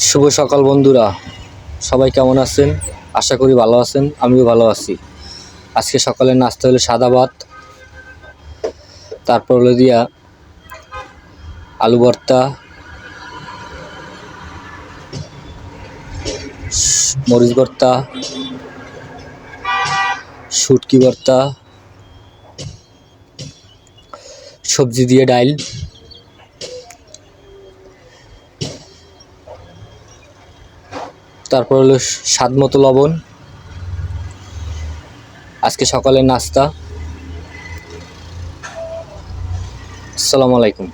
শুভ সকাল বন্ধুরা, সবাই কেমন আছেন? আশা করি ভালো আছেন, আমিও ভালো আছি। আজকে সকালের নাস্তা হলো সাদা ভাত, তারপর হলো দিয়া আলু ভর্তা, মরিচ ভর্তা, শুটকি ভর্তা, সবজি দিয়ে ডাইল, তারপর হলো স্বাদ মতো লবণ। আজকে সকালের নাস্তা। আসসালামু আলাইকুম।